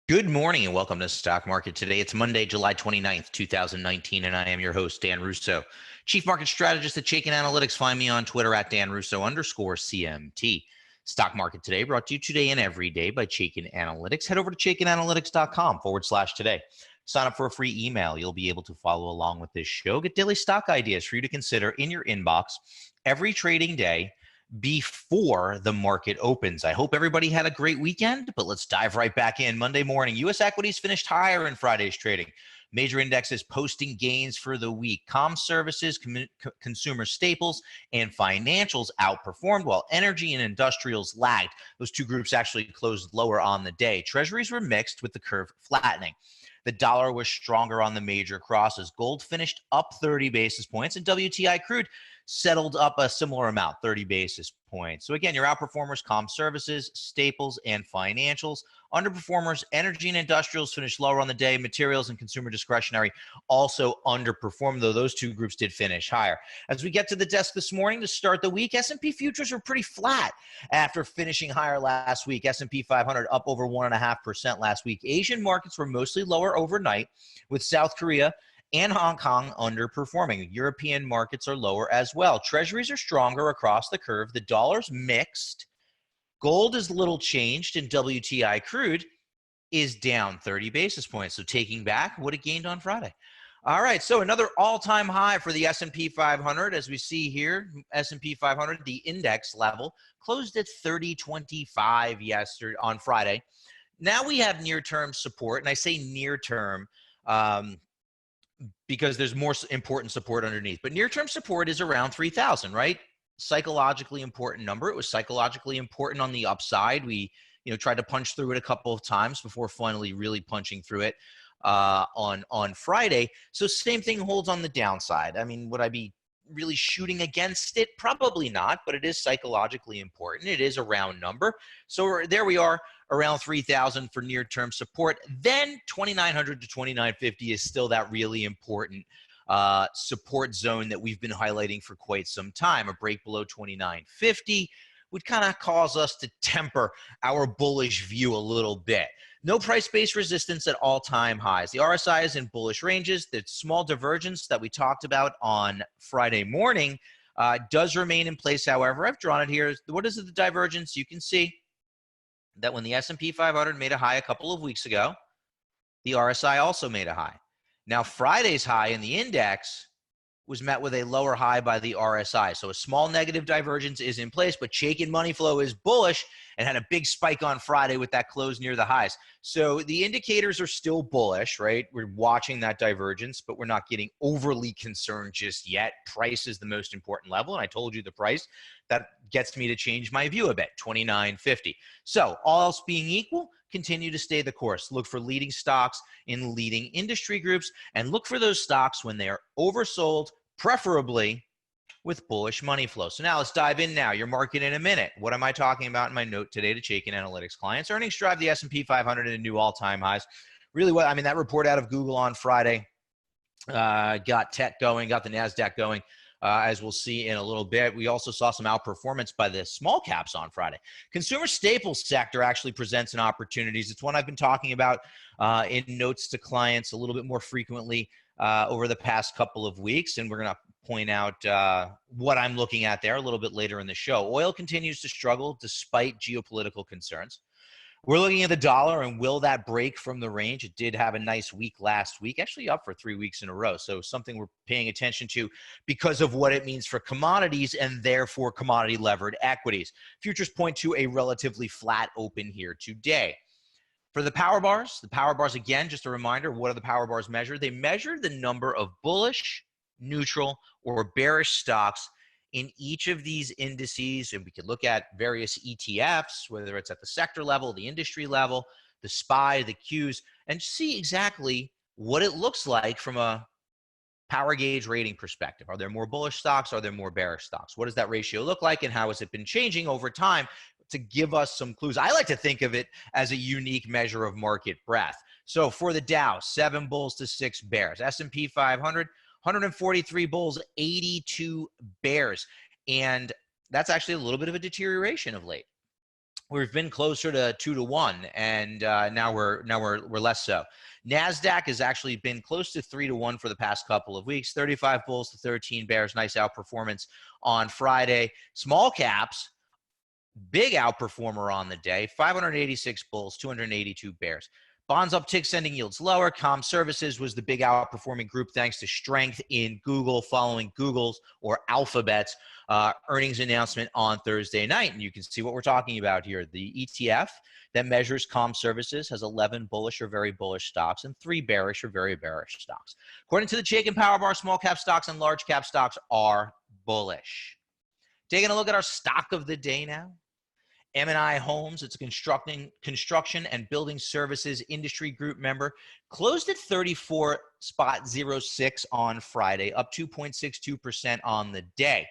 Good morning and welcome to Stock Market Today. It's Monday, July 29th, 2019, and I am your host, Dan Russo, Chief Market Strategist at Chaikin Analytics. Find me on Twitter at DanRusso_CMT. Stock Market Today brought to you today and every day by Chaikin Analytics. Head over to ChaikinAnalytics.com/today. Sign up for a free email. You'll be able to follow along with this show. Get daily stock ideas for you to consider in your inbox every trading day before the market opens. I hope everybody had a great weekend, but let's dive right back in. Monday morning, U.S. equities finished higher in Friday's trading. Major indexes posting gains for the week. Comm services, consumer staples, and financials outperformed, while energy and industrials lagged. Those two groups actually closed lower on the day. Treasuries were mixed with the curve flattening. The dollar was stronger on the major crosses. Gold finished up 30 basis points, and WTI crude settled up a similar amount, 30 basis points. So again, your outperformers, comm services, staples, and financials. Underperformers, energy and industrials finished lower on the day. Materials and consumer discretionary also underperformed, though those two groups did finish higher. As we get to the desk this morning to start the week, S&P futures were pretty flat after finishing higher last week. S&P 500 up over 1.5% last week. Asian markets were mostly lower overnight, with South Korea and Hong Kong underperforming. European markets are lower as well. Treasuries are stronger across the curve. The dollar's mixed. Gold is little changed, and WTI crude is down 30 basis points. So taking back what it gained on Friday. All right, so another all-time high for the S&P 500. As we see here, S&P 500, the index level, closed at 3025 yesterday on Friday. Now we have near-term support, and I say near-term because there's more important support underneath. But near-term support is around 3,000, right? Psychologically important number. It was psychologically important on the upside. We, tried to punch through it a couple of times before finally really punching through it on Friday. So same thing holds on the downside. I mean, would I be really shooting against it? Probably not, but it is psychologically important. It is a round number. So there we are, around 3,000 for near-term support. Then 2,900 to 2,950 is still that really important support zone that we've been highlighting for quite some time. A break below 2,950 would kind of cause us to temper our bullish view a little bit. No price-based resistance at all-time highs. The RSI is in bullish ranges. The small divergence that we talked about on Friday morning does remain in place. However, I've drawn it here. What is the divergence? You can see that when the S&P 500 made a high a couple of weeks ago, the RSI also made a high. Now, Friday's high in the index was met with a lower high by the RSI. So a small negative divergence is in place, but Chaikin money flow is bullish and had a big spike on Friday with that close near the highs. So the indicators are still bullish, right? We're watching that divergence, but we're not getting overly concerned just yet. Price is the most important level, and I told you the price. That gets me to change my view a bit, 2,950. So all else being equal, continue to stay the course. Look for leading stocks in leading industry groups, and look for those stocks when they are oversold, preferably with bullish money flow. So now let's dive in now. Your market in a minute. What am I talking about in my note today to Chaikin Analytics clients? Earnings drive the S&P 500 into new all-time highs. Really what, that report out of Google on Friday got tech going, got the NASDAQ going. As we'll see in a little bit. We also saw some outperformance by the small caps on Friday. Consumer staples sector actually presents an opportunities. It's one I've been talking about in notes to clients a little bit more frequently over the past couple of weeks, and we're going to point out what I'm looking at there a little bit later in the show. Oil continues to struggle despite geopolitical concerns. We're looking at the dollar, and will that break from the range? It did have a nice week last week, actually up for 3 weeks in a row. So something we're paying attention to because of what it means for commodities and therefore commodity-levered equities. Futures point to a relatively flat open here today. For the power bars, again, just a reminder, what do the power bars measure? They measure the number of bullish, neutral, or bearish stocks in each of these indices, and we could look at various ETFs, whether it's at the sector level, the industry level, the SPY, the Qs, and see exactly what it looks like from a power gauge rating perspective. Are there more bullish stocks? Are there more bearish stocks? What does that ratio look like, and how has it been changing over time to give us some clues? I like to think of it as a unique measure of market breadth. So for the Dow, 7 bulls to 6 bears. S&P 500, 143 bulls, 82 bears. And that's actually a little bit of a deterioration of late. we've been closer to 2-1, and now we're less so. Nasdaq has actually been close to 3-1 for the past couple of weeks. 35 bulls to 13 bears. Nice outperformance on Friday. Small caps, big outperformer on the day. 586 bulls, 282 bears. Bonds uptick, sending yields lower. Com services was the big outperforming group thanks to strength in Google following Google's or Alphabet's earnings announcement on Thursday night. And you can see what we're talking about here. The ETF that measures com services has 11 bullish or very bullish stocks and 3 bearish or very bearish stocks. According to the Chaikin Power Bar, small cap stocks and large cap stocks are bullish. Taking a look at our stock of the day now. M&I Homes, it's a construction and building services industry group member, closed at 34.06 on Friday, up 2.62% on the day.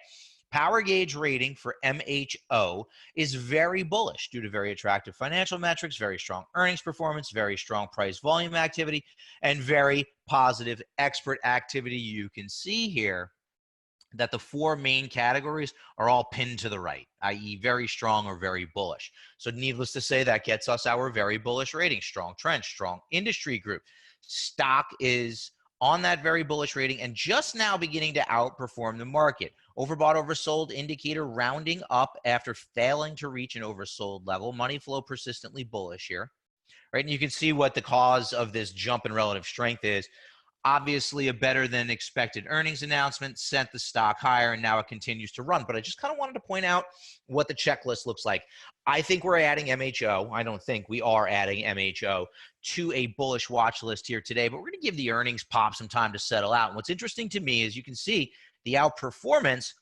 Power gauge rating for MHO is very bullish due to very attractive financial metrics, very strong earnings performance, very strong price volume activity, and very positive expert activity. You can see here that the 4 main categories are all pinned to the right, i.e. very strong or very bullish. So needless to say, that gets us our very bullish rating, strong trend, strong industry group. Stock is on that very bullish rating and just now beginning to outperform the market. Overbought, oversold indicator rounding up after failing to reach an oversold level. Money flow persistently bullish here, right? And you can see what the cause of this jump in relative strength is. Obviously, a better than expected earnings announcement sent the stock higher, and now it continues to run. But I just kind of wanted to point out what the checklist looks like. I think we're adding MHO. I don't think we are adding MHO to a bullish watch list here today, but we're going to give the earnings pop some time to settle out. And what's interesting to me is you can see the outperformance.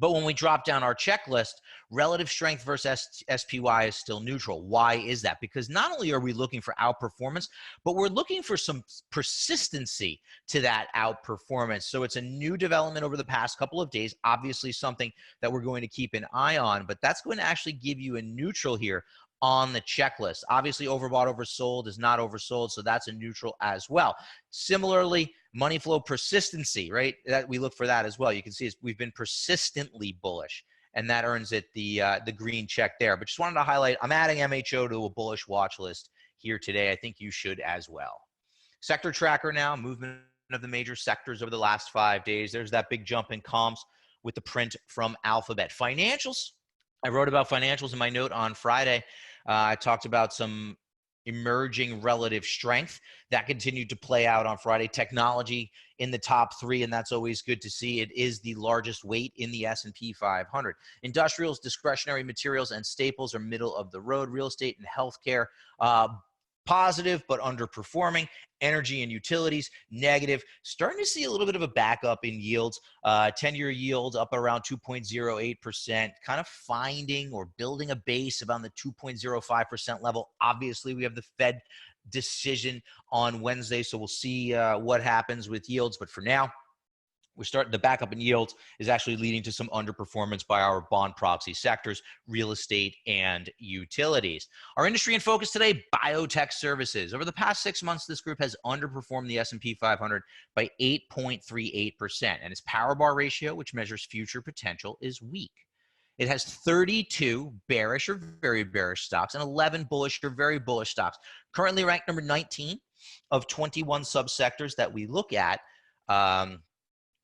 But when we drop down our checklist, relative strength versus SPY is still neutral. Why is that? Because not only are we looking for outperformance, but we're looking for some persistency to that outperformance. So it's a new development over the past couple of days, obviously something that we're going to keep an eye on, but that's going to actually give you a neutral here on the checklist. Obviously, overbought, oversold is not oversold, so that's a neutral as well. Similarly, money flow persistency, right? That we look for that as well. You can see we've been persistently bullish, and that earns it the green check there. But just wanted to highlight, I'm adding MHO to a bullish watch list here today. I think you should as well. Sector tracker now, movement of the major sectors over the last 5 days. There's that big jump in comms with the print from Alphabet. Financials, I wrote about financials in my note on Friday. I talked about some emerging relative strength that continued to play out on Friday. Technology in the top 3, and that's always good to see. It is the largest weight in the S&P 500. Industrials, discretionary materials, and staples are middle of the road. Real estate and healthcare, positive but underperforming. Energy and utilities, negative. Starting to see a little bit of a backup in yields. 10-year yield up around 2.08%, kind of finding or building a base around the 2.05% level. Obviously, we have the Fed decision on Wednesday, so we'll see what happens with yields. But for now, we're starting the backup in yields is actually leading to some underperformance by our bond proxy sectors, real estate and utilities. Our industry in focus today, biotech services. Over the past 6 months, this group has underperformed the S&P 500 by 8.38%, and its power bar ratio, which measures future potential, is weak. It has 32 bearish or very bearish stocks and 11 bullish or very bullish stocks. Currently ranked number 19 of 21 subsectors that we look at,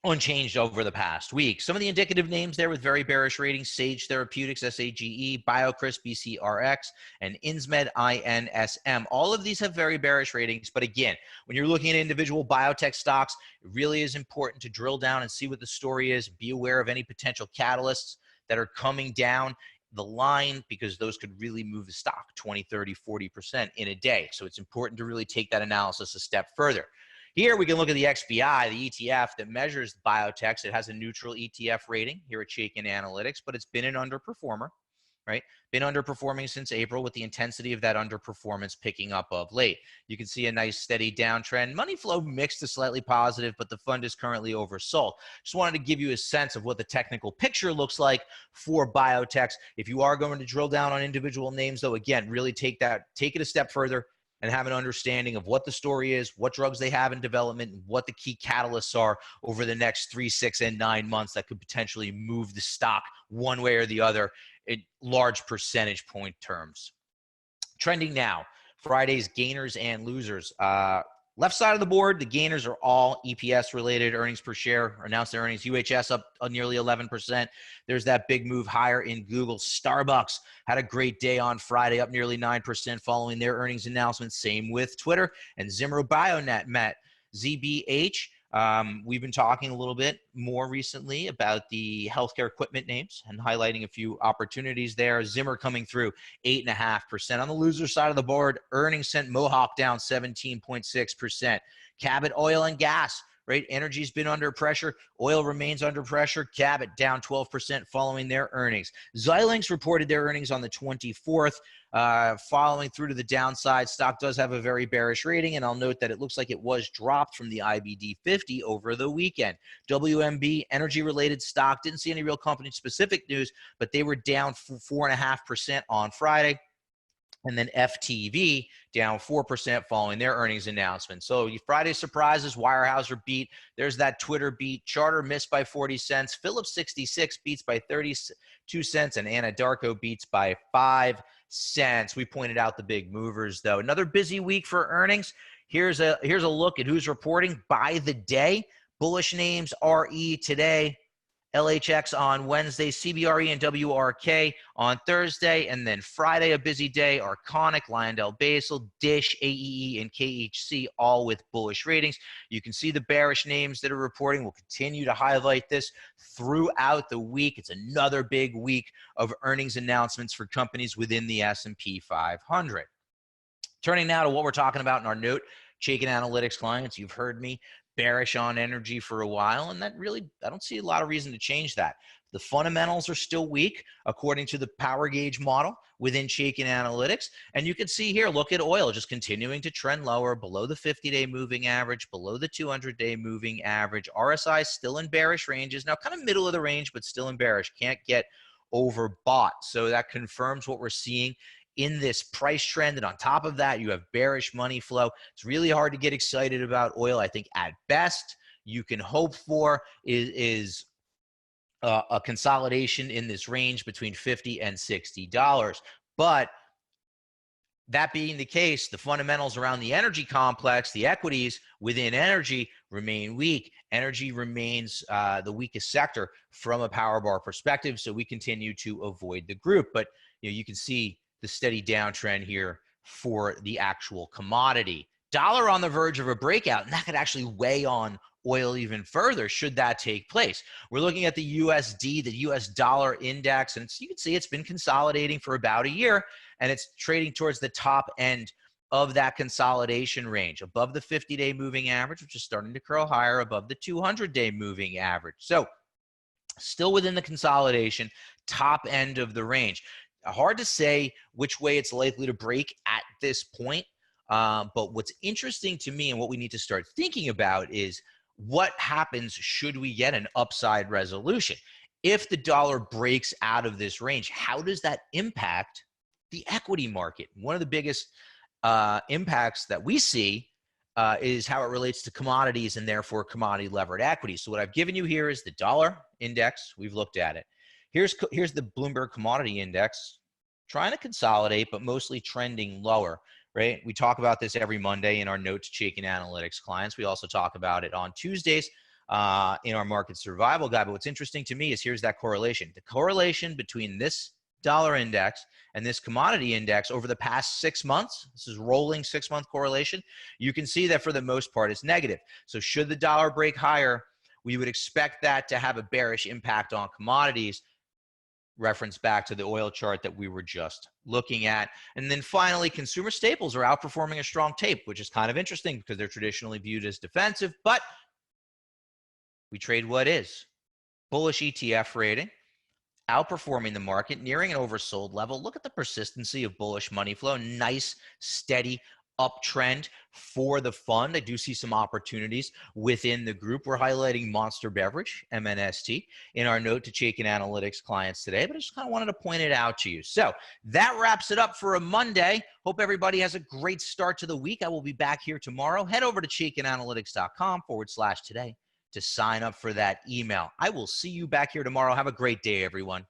unchanged over the past week. Some of the indicative names there with very bearish ratings: Sage Therapeutics, SAGE, BioCryst, BCRX, and Insmed, INSM. All of these have very bearish ratings. But again, when you're looking at individual biotech stocks, it really is important to drill down and see what the story is. Be aware of any potential catalysts that are coming down the line, because those could really move the stock 20, 30, 40% in a day. So it's important to really take that analysis a step further. Here we can look at the XBI, the ETF that measures biotechs. It has a neutral ETF rating here at Chaikin Analytics, but it's been an underperformer, right? Been underperforming since April, with the intensity of that underperformance picking up of late. You can see a nice steady downtrend. Money flow mixed to slightly positive, but the fund is currently oversold. Just wanted to give you a sense of what the technical picture looks like for biotechs. If you are going to drill down on individual names, though, again, really take it a step further and have an understanding of what the story is, what drugs they have in development, and what the key catalysts are over the next 3, 6, and 9 months that could potentially move the stock one way or the other in large percentage point terms. Trending now, Friday's gainers and losers. Left side of the board, the gainers are all EPS related, earnings per share, announced their earnings. UHS up nearly 11%. There's that big move higher in Google. Starbucks had a great day on Friday, up nearly 9% following their earnings announcement. Same with Twitter and Zimmer Biomet met. ZBH. We've been talking a little bit more recently about the healthcare equipment names and highlighting a few opportunities there. Zimmer coming through 8.5%. On the loser side of the board, earnings sent Mohawk down 17.6%. Cabot Oil and Gas, right? Energy's been under pressure. Oil remains under pressure. Cabot down 12% following their earnings. Xilinx reported their earnings on the 24th. Following through to the downside, stock does have a very bearish rating, and I'll note that it looks like it was dropped from the IBD 50 over the weekend. WMB, energy-related stock, didn't see any real company-specific news, but they were down 4.5% on Friday. And then FTV down 4% following their earnings announcement. So Friday's surprises, Weyerhaeuser beat. There's that Twitter beat. Charter missed by 40 cents. Phillips 66 beats by 32 cents. And Anadarko beats by 5 cents. We pointed out the big movers, though. Another busy week for earnings. Here's a look at who's reporting by the day. Bullish names, RE today. LHX on Wednesday, CBRE and WRK on Thursday, and then Friday, a busy day, Arconic, LyondellBasell, Dish, AEE, and KHC, all with bullish ratings. You can see the bearish names that are reporting. We'll continue to highlight this throughout the week. It's another big week of earnings announcements for companies within the S&P 500. Turning now to what we're talking about in our note, Chaikin Analytics clients, you've heard me bearish on energy for a while, and that really, I don't see a lot of reason to change that. The fundamentals are still weak according to the power gauge model within Chaikin Analytics. And you can see here, look at oil just continuing to trend lower, below the 50-day moving average, below the 200-day moving average. RSI still in bearish ranges, now kind of middle of the range, but still in bearish. Can't get overbought. So that confirms what we're seeing in this price trend. And on top of that, you have bearish money flow. It's really hard to get excited about oil. I think at best you can hope for is a consolidation in this range between $50 and $60. But that being the case, the fundamentals around the energy complex, the equities within energy remain weak. Energy remains the weakest sector from a power bar perspective. So we continue to avoid the group. But you can see the steady downtrend here for the actual commodity. Dollar on the verge of a breakout, and that could actually weigh on oil even further should that take place. We're looking at the USD, the US dollar index, and you can see it's been consolidating for about a year, and it's trading towards the top end of that consolidation range, above the 50-day moving average, which is starting to curl higher, above the 200-day moving average. So still within the consolidation, top end of the range. Hard to say which way it's likely to break at this point. But what's interesting to me and what we need to start thinking about is what happens should we get an upside resolution? If the dollar breaks out of this range, how does that impact the equity market? One of the biggest impacts that we see is how it relates to commodities and therefore commodity levered equities. So what I've given you here is the dollar index. We've looked at it. Here's the Bloomberg Commodity Index, trying to consolidate, but mostly trending lower, right? We talk about this every Monday in our notes, Chaikin Analytics clients. We also talk about it on Tuesdays in our Market Survival Guide. But what's interesting to me is here's that correlation. The correlation between this dollar index and this commodity index over the past 6 months, this is rolling 6-month correlation, you can see that for the most part it's negative. So should the dollar break higher, we would expect that to have a bearish impact on commodities. Reference back to the oil chart that we were just looking at. And then finally, consumer staples are outperforming a strong tape, which is kind of interesting because they're traditionally viewed as defensive, but we trade what is. Bullish ETF rating, outperforming the market, nearing an oversold level. Look at the persistency of bullish money flow. Nice, steady uptrend for the fund. I do see some opportunities within the group. We're highlighting Monster Beverage, MNST, in our note to Chaikin Analytics clients today, but I just kind of wanted to point it out to you. So that wraps it up for a Monday. Hope everybody has a great start to the week. I will be back here tomorrow. Head over to ChaikinAnalytics.com/today to sign up for that email. I will see you back here tomorrow. Have a great day, everyone.